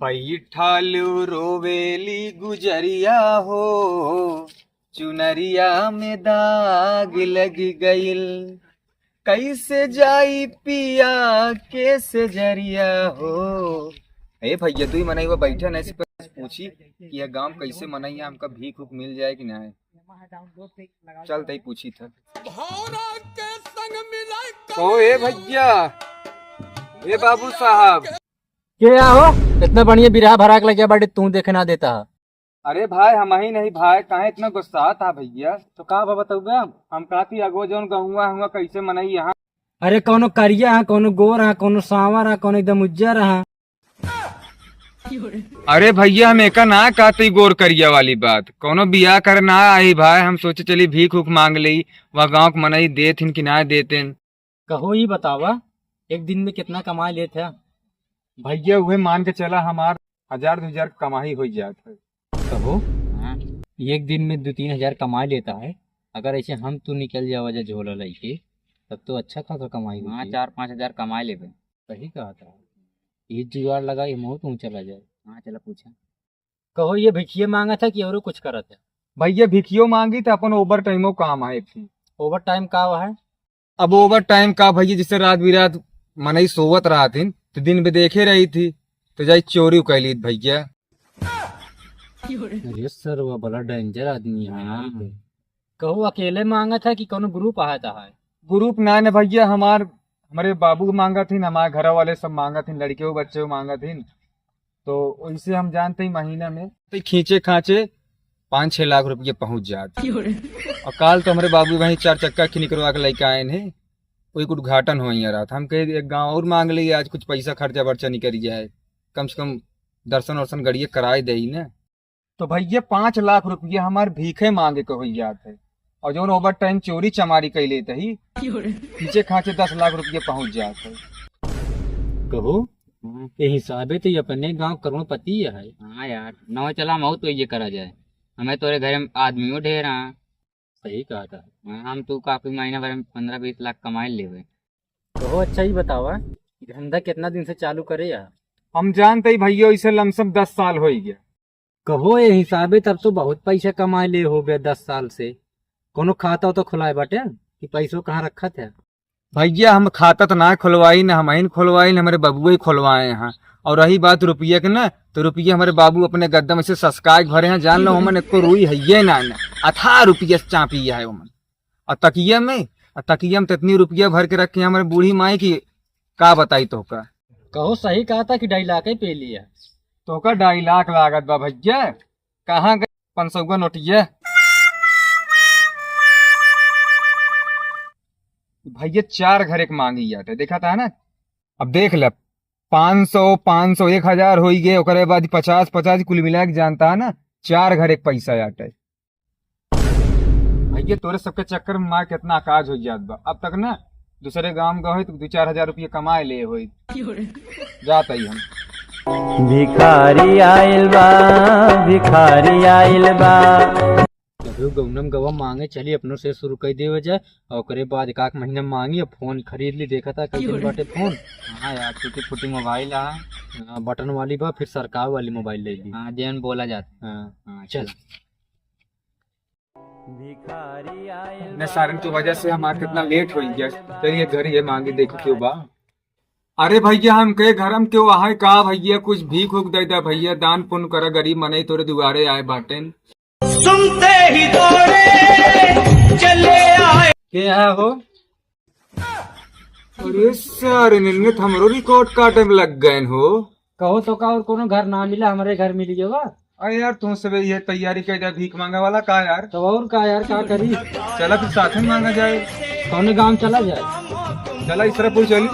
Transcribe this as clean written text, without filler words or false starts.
पैठालू रोवेली गुजरिया हो, चुनरिया में दाग लग गइल, कैसे जाई पिया कैसे जरिया हो। ए भैया तू ही मनई वो बैठे न, इस पर पूछी कि यह गांव कैसे मनई, हमका भीख उख मिल जाए कि ना। चल तई पूछी था। ओ ए भैया, ए बाबू साहब, क्या हो इतना बढ़िया बिरहा भरा के लगे बाटे, तू देखे ना देता। अरे भाई हम ही नहीं भाई, काहे इतना गुस्सा था भैया? तो का बताऊगा हम काती अगो जौन गहुआ हुआ कैसे मनई यहाँ। अरे कौनो करिया है, कौनो गोर है, कौनो सांवर है, कौनो एकदम उज्जर है। अरे भैया हम एका ना काती गोर करिया वाली बात, कौनो बियाह कर ना आई भाई, हम सोचे चली भीख उख मांग ली, वह गाँव के मनई देथिन कि ना देतेन। कहो ही बतावा एक दिन में कितना कमा लेते? भैया वही मान के चला हमार 1000-2000 कमाई हो जात है। कहो एक दिन में 2-3 हजार कमा लेता है। अगर ऐसे हम तू निकल जावा जा झोला लेके तब तो अच्छा खासा कमाई हो। 4-5 हजार कमा ले। सही कहा था, ये जुगाड़ लगा ये मुँह तू चला जाए। हाँ चला पूछा। कहो ये भिखिए मांगा था कि और कुछ करा था? भैया भिखियो मांगी तो अपन ओवर टाइमो काम आए थी। ओवर टाइम का है? अब ओवर टाइम का भैया जिससे रात बिरात मनई सोवत रहा थी तो दिन में देखे रही थी तो जाई चोरी कैली भैया। अरे सर वो बड़ा डेंजर आदमी है। कहो अकेले मांगा था कि कोनो ग्रुप आया था? ग्रुप ना ने भैया, हमारे बाबू मांगा थी, हमारे घर वाले सब मांगा थी, लड़के बच्चे मांगा थी। तो वैसे हम जानते ही महीना में तो खींचे खांचे 5-6 लाख रुपये पहुंच जाते। और काल तो हमारे बाबू वहीं 4 चक्का की निकलवा के लेके आए हैं, कोई उद्घाटन हो रहा था। हम कहे एक गांव और मांग ली, आज कुछ पैसा खर्चा वर्चा निकल जाए, कम से कम दर्शन वर्शन गड़िए कराए दे ना। तो भैया 5 लाख रुपये हमारे भीखे मांगे के हो जाते, और जो ओवर टाइम चोरी चमारी कर लेते ही पीछे खांचे 10 लाख रुपये पहुंच जाते। कहो ये हिसाबे तो अपने गांव करोड़पति है। हाँ यार नौ चला मऊ तो ये करा जाए, हमें तोरे घर में आदमियों ढेर। सही कहा था, हम तो काफी महीना भर में 15-20 लाख कमाए लेवे। कहो अच्छा ही बतावा धंधा कितना दिन से चालू करे यार? हम जानते ही भैया इसे लमसम 10 साल हो गया। कहो ये हिसाबे तब तो बहुत पैसा कमाए ले हो गया 10 साल से। कोनो खाता तो खुलाए बाटे कि पैसों कहाँ रखा थे? भैया हम खाता तो ना खुलवाई, ना हम खुलवाई, ना हमारे बाबू ही खुलवाए हैं। और रही बात रुपये के ना, तो रुपये हमारे बाबू अपने गद्दम से सस्काए भरे हैं, जान लो हमन एको रुई है ये ना 18 रुपये से चापिया है हमन। और तकिया में तो इतनी रुपया भर के रखे हमारे बूढ़ी माई की का बताई तो का। कहो सही कहा था कि 2.5 लाख ही पे लिया तो का 2.5 लाख लागत बा भैया, कहाँ गए 500 का नोटिया। भैया 4 घर एक मांगी जाते, देखा था ना। अब देख ल 500 1000 हो गए, ओकरे बाद 50 कुल मिला के जानता है ना 4 घर एक पैसा आटे। भैया तोरे सबके चक्कर में माँ कितना काज हो जात बा। अब तक ना दूसरे गांव गए तो 2-4 हजार रुपये कमाए ले हो जाता ही हम। भिखारी आइल बा, भिखारी आइल बा। गौनम गवा मांगे चली अपनों से शुरू कर दे जाए, और ओकरे बाद 1 महीना मांगी और फोन खरीद ली। देखा था कई दिन बाटे फोन। हाँ यार टूटी फूटी मोबाइल है, बटन वाली बा, फिर सरकार वाली मोबाइल ले ली। हाँ जैन बोला जाता। हाँ चल। भिखारी आइल न सारन की वजह से हमारा कितना लेट हो गया। चलिए घर ये मांगे देखो क्यों बा। अरे भैया हम कहे घर में क्यों आए का भैया, कुछ भीख उख दे भैया, दान पुण्य कर, गरीब मनई तोरे दुआरे आए बाटे। सुनते ही दौड़े चले आए। क्या हो? अरे सर निर्णित हमरो रिकॉर्ड काटे में लग गए हो। कहो तो का और कोनो घर ना मिला, हमारे घर मिल गया। अरे यार तू सब ये तैयारी कर दिया भीख मांगा वाला का यार। तो और का यार क्या करी? चला फिर साथ में मांगा जाए, कौन गांव चला जाए? चला इस तरह पूछ चली।